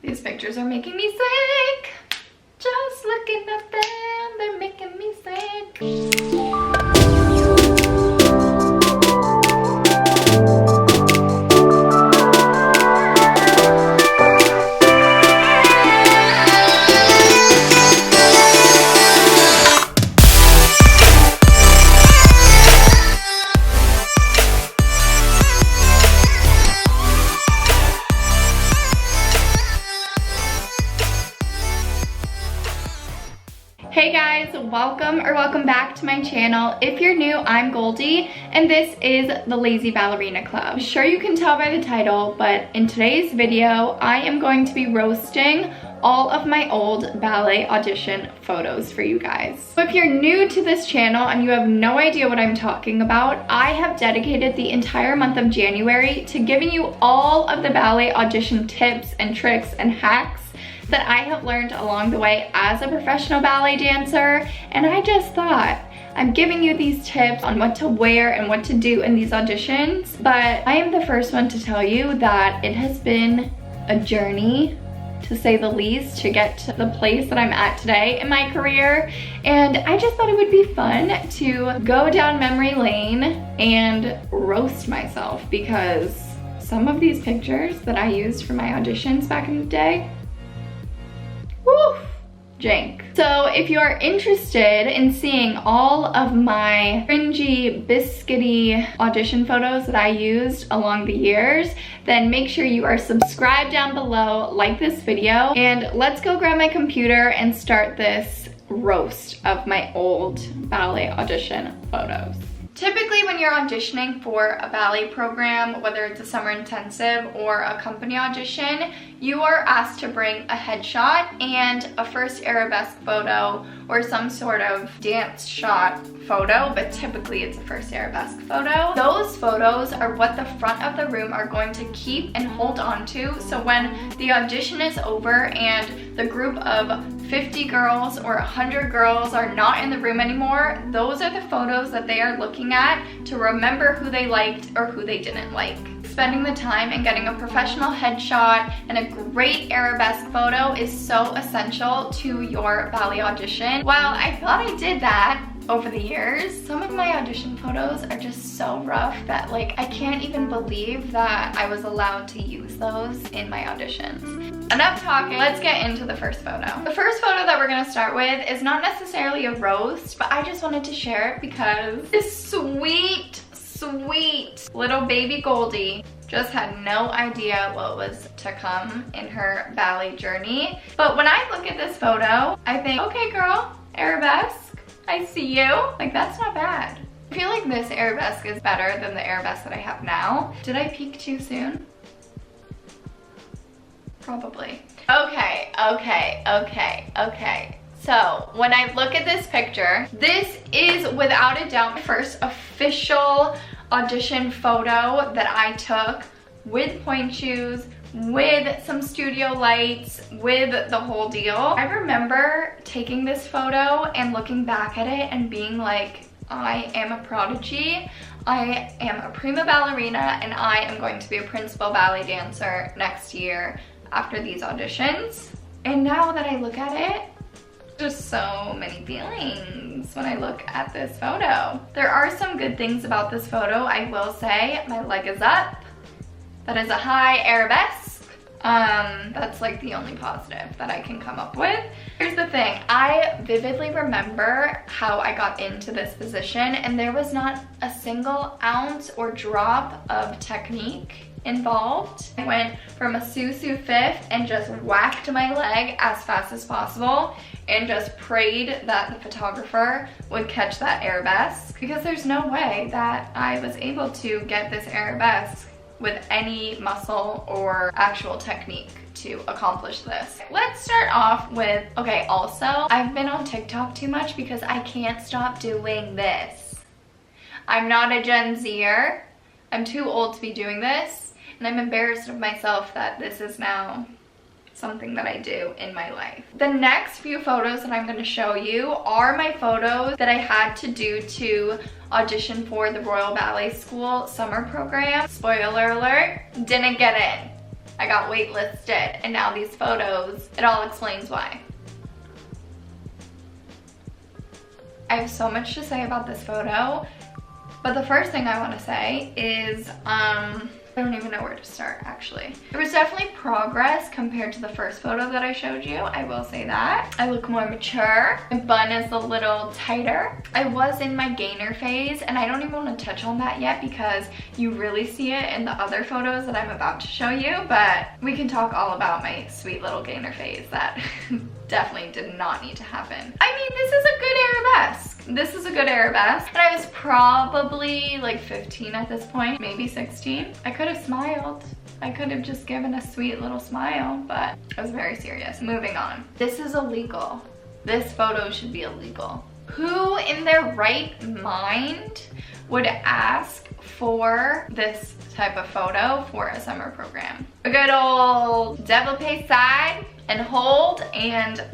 These pictures are making me sick. Just looking at them, they're making me sick. Hey guys, welcome back to my channel. If you're new, I'm Goldie and this is the Lazy Ballerina Club. I'm sure you can tell by the title, but in today's video, I am going to be roasting all of my old ballet audition photos for you guys. So if you're new to this channel and you have no idea what I'm talking about, I have dedicated the entire month of January to giving you all of the ballet audition tips and tricks and hacks that I have learned along the way as a professional ballet dancer. And I just thought, I'm giving you these tips on what to wear and what to do in these auditions, but I am the first one to tell you that it has been a journey, to say the least, to get to the place that I'm at today in my career. And I just thought it would be fun to go down memory lane and roast myself, because some of these pictures that I used for my auditions back in the day, woof, jank. So if you are interested in seeing all of my cringy, biscuity audition photos that I used along the years, then make sure you are subscribed down below, like this video, and let's go grab my computer and start this roast of my old ballet audition photos. Typically when you're auditioning for a ballet program, whether it's a summer intensive or a company audition, you are asked to bring a headshot and a first arabesque photo or some sort of dance shot photo, but typically it's a first arabesque photo. Those photos are what the front of the room are going to keep and hold on to, so when the audition is over and the group of 50 girls or 100 girls are not in the room anymore, those are the photos that they are looking at to remember who they liked or who they didn't like. Spending the time and getting a professional headshot and a great arabesque photo is so essential to your ballet audition. While I thought I did that over the years, some of my audition photos are just so rough that I can't even believe that I was allowed to use those in my auditions. Enough talking, let's get into the first photo. The first photo that we're gonna start with is not necessarily a roast, but I just wanted to share it because this sweet little baby Goldie just had no idea what was to come in her ballet journey. But when I look at this photo, I think, okay girl, arabesque, I see you. That's not bad. I feel like this arabesque is better than the arabesque that I have now. Did I peak too soon? Probably. Okay. So when I look at this picture, this is without a doubt my first official audition photo that I took with pointe shoes, with some studio lights, with the whole deal. I remember taking this photo and looking back at it and being like, I am a prodigy, I am a prima ballerina, and I am going to be a principal ballet dancer next year after these auditions. And now that I look at it, just so many feelings when I look at this photo. There are some good things about this photo, I will say. My leg is up. That is a high arabesque. That's the only positive that I can come up with. Here's the thing, I vividly remember how I got into this position, and there was not a single ounce or drop of technique involved. I went from a Susu fifth and just whacked my leg as fast as possible and just prayed that the photographer would catch that arabesque, because there's no way that I was able to get this arabesque with any muscle or actual technique to accomplish this. Let's start off with, okay, also, I've been on TikTok too much because I can't stop doing this. I'm not a Gen Zer. I'm too old to be doing this, and I'm embarrassed of myself that this is now something that I do in my life. The next few photos that I'm going to show you are my photos that I had to do to audition for the Royal Ballet School summer program. Spoiler alert, didn't get in. I got waitlisted, and now these photos, it all explains why. I have so much to say about this photo, but the first thing I want to say is, I don't even know where to start, actually. There was definitely progress compared to the first photo that I showed you, I will say that. I look more mature. My bun is a little tighter. I was in my gainer phase, and I don't even want to touch on that yet because you really see it in the other photos that I'm about to show you, but we can talk all about my sweet little gainer phase that definitely did not need to happen. I mean, this is a good arabesque. This is a good arabesque. And I was probably like 15 at this point, maybe 16. I could have smiled. I could have just given a sweet little smile, but I was very serious. Moving on. This is illegal. This photo should be illegal. Who in their right mind would ask for this type of photo for a summer program? A good old développé side and hold, and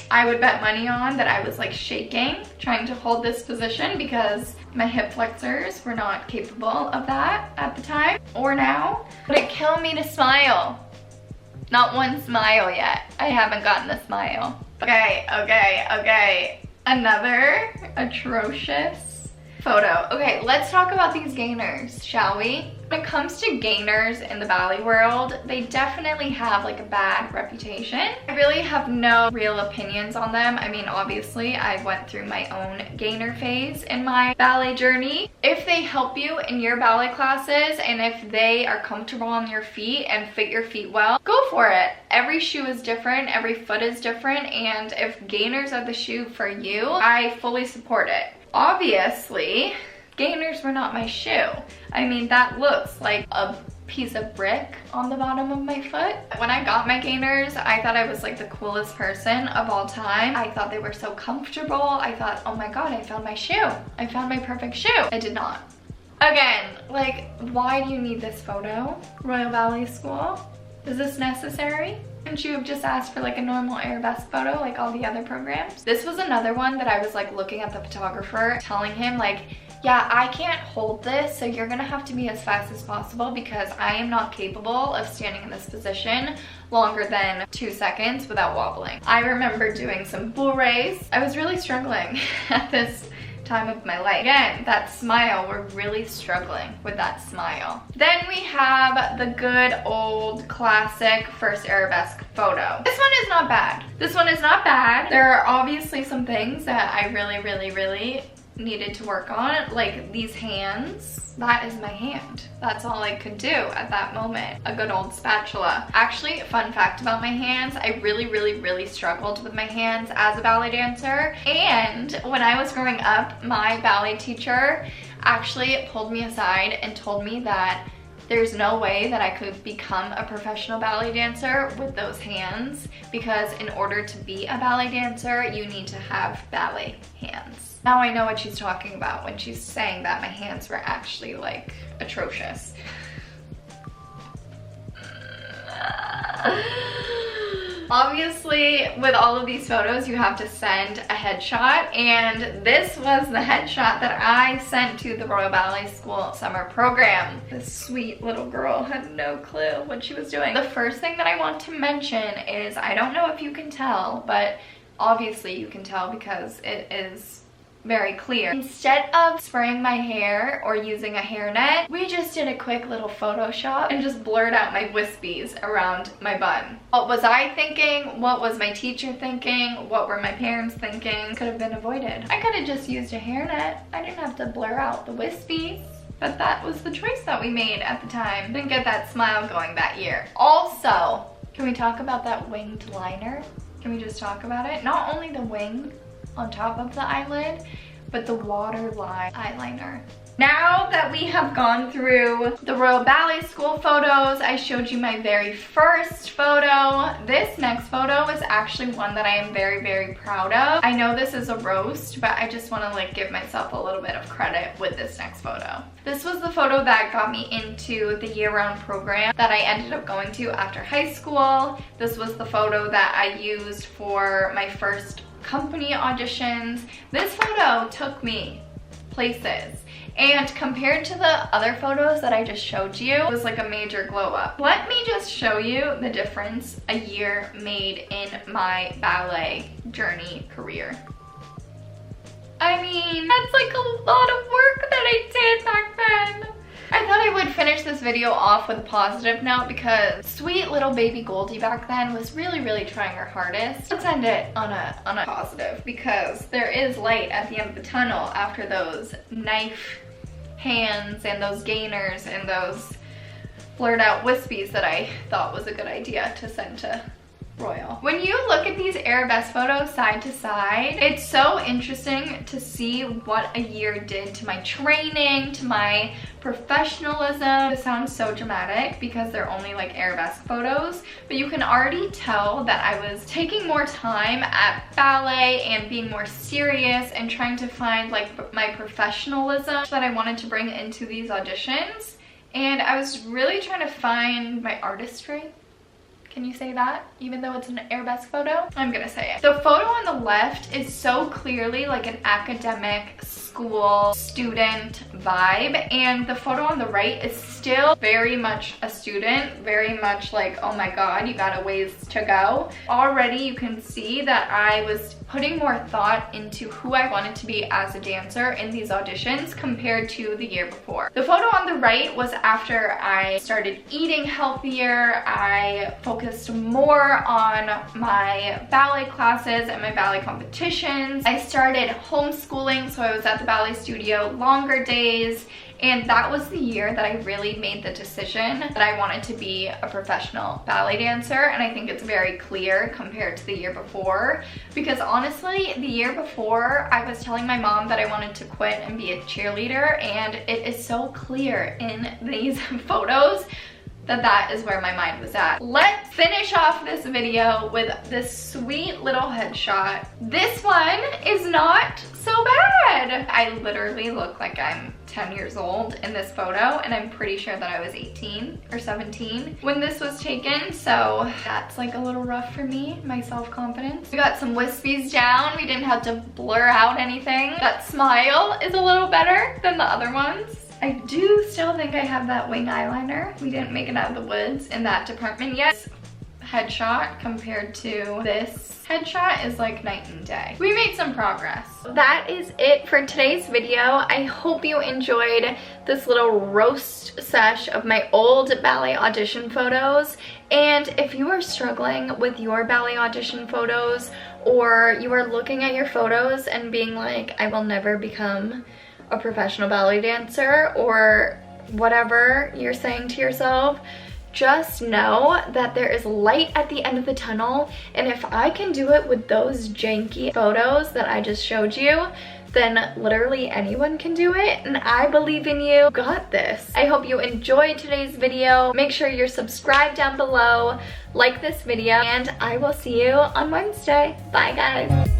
I would bet money on that I was like shaking trying to hold this position because my hip flexors were not capable of that at the time or now. Would it kill me to smile? Not one smile yet. I haven't gotten the smile. Okay. Another atrocious photo. Okay, let's talk about these gainers, shall we? When it comes to gainers in the ballet world, they definitely have like a bad reputation. I really have no real opinions on them. I mean, obviously, I went through my own gainer phase in my ballet journey. If they help you in your ballet classes and if they are comfortable on your feet and fit your feet well, go for it. Every shoe is different, every foot is different, and if gainers are the shoe for you, I fully support it. Obviously, gainers were not my shoe. I mean, that looks like a piece of brick on the bottom of my foot. When I got my gainers, I thought I was like the coolest person of all time. I thought they were so comfortable. I thought, oh my God, I found my shoe. I found my perfect shoe. I did not. Again, like, why do you need this photo? Royal Ballet School? Is this necessary? Couldn't you have just asked for like a normal arabesque photo like all the other programs? This was another one that I was like looking at the photographer, telling him like, yeah, I can't hold this, so you're gonna have to be as fast as possible because I am not capable of standing in this position longer than 2 seconds without wobbling. I remember doing some bourrées. I was really struggling at this time of my life. Again, that smile, we're really struggling with that smile. Then we have the good old classic first arabesque photo. This one is not bad. This one is not bad. There are obviously some things that I really needed to work on, like these hands. That is my hand. That's all I could do at that moment. A good old spatula. Actually, fun fact about my hands, I really struggled with my hands as a ballet dancer. And when I was growing up, my ballet teacher actually pulled me aside and told me that there's no way that I could become a professional ballet dancer with those hands, because in order to be a ballet dancer, you need to have ballet hands. Now I know what she's talking about when she's saying that my hands were actually like atrocious. Obviously, with all of these photos, you have to send a headshot, and this was the headshot that I sent to the Royal Ballet School summer program. This sweet little girl had no clue what she was doing. The first thing that I want to mention is, I don't know if you can tell, but obviously you can tell because it is very clear. Instead of spraying my hair or using a hairnet, we just did a quick little Photoshop and just blurred out my wispies around my bun. What was I thinking? What was my teacher thinking? What were my parents thinking? Could have been avoided. I could have just used a hairnet. I didn't have to blur out the wispies. But that was the choice that we made at the time. Didn't get that smile going that year. Also, can we talk about that winged liner? Can we just talk about it? Not only the wing on top of the eyelid, but the waterline eyeliner. Now that we have gone through the Royal Ballet School photos, I showed you my very first photo. This next photo is actually one that I am very proud of. I know this is a roast, but I just want to like give myself a little bit of credit with this next photo. This was the photo that got me into the year-round program that I ended up going to after high school. This was the photo that I used for my first company auditions. This photo took me places, And compared to the other photos that I just showed you, it was like a major glow up. Let me just show you the difference a year made in my ballet journey career. I mean, that's like a lot of work that I did back then. I thought I would finish this video off with a positive note because sweet little baby Goldie back then was really trying her hardest. Let's end it on a positive because there is light at the end of the tunnel after those knife hands and those gainers and those blurred out wispies that I thought was a good idea to send to Royal. When you look at these arabesque photos side to side, it's so interesting to see what a year did to my training, to my professionalism. It sounds so dramatic because they're only like arabesque photos, but you can already tell that I was taking more time at ballet and being more serious and trying to find like my professionalism that I wanted to bring into these auditions. And I was really trying to find my artistry. Can you say that? Even though it's an arabesque photo? I'm gonna say it. The photo on the left is so clearly like an academic school student vibe, and the photo on the right is still very much a student, very much like, oh my god, you got a ways to go. Already you can see that I was putting more thought into who I wanted to be as a dancer in these auditions compared to the year before. The photo on the right was after I started eating healthier. I focused more on my ballet classes and my ballet competitions. I started homeschooling, so I was at the ballet studio longer days, and that was the year that I really made the decision that I wanted to be a professional ballet dancer. And I think it's very clear compared to the year before, because honestly, the year before I was telling my mom that I wanted to quit and be a cheerleader, and it is so clear in these photos that that is where my mind was at. Let's finish off this video with this sweet little headshot. This one is not so bad. I literally look like I'm 10 years old in this photo, and I'm pretty sure that I was 18 or 17 when this was taken, so that's like a little rough for me, my self-confidence. We got some wispies down. We didn't have to blur out anything. That smile is a little better than the other ones. I do still think I have that wing eyeliner. We didn't make it out of the woods in that department yet. Headshot compared to this headshot is like night and day. We made some progress. That is it for today's video. I hope you enjoyed this little roast sesh of my old ballet audition photos. And if you are struggling with your ballet audition photos, or you are looking at your photos and being like, I will never become a professional ballet dancer, or whatever you're saying to yourself, just know that there is light at the end of the tunnel, and if I can do it with those janky photos that I just showed you, then literally anyone can do it, and I believe in you. Got this. I hope you enjoyed today's video. Make sure you're subscribed down below, like this video, and I will see you on Wednesday. Bye guys.